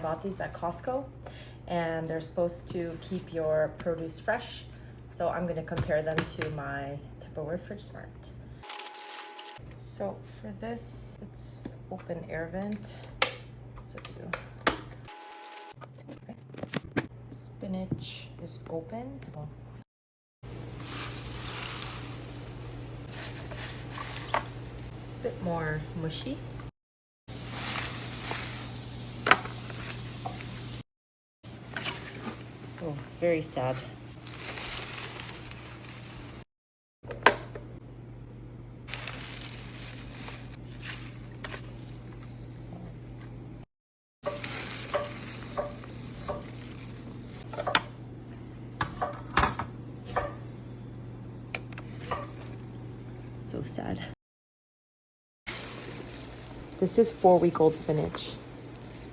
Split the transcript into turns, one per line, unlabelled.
bought these at Costco, and they're supposed to keep your produce fresh. So I'm gonna compare them to my Tupperware FridgeSmart. So for this, it's open air vent. So okay. Spinach is open. Oh. It's a bit more mushy. Oh, very sad. So sad. This is 4-week-old spinach.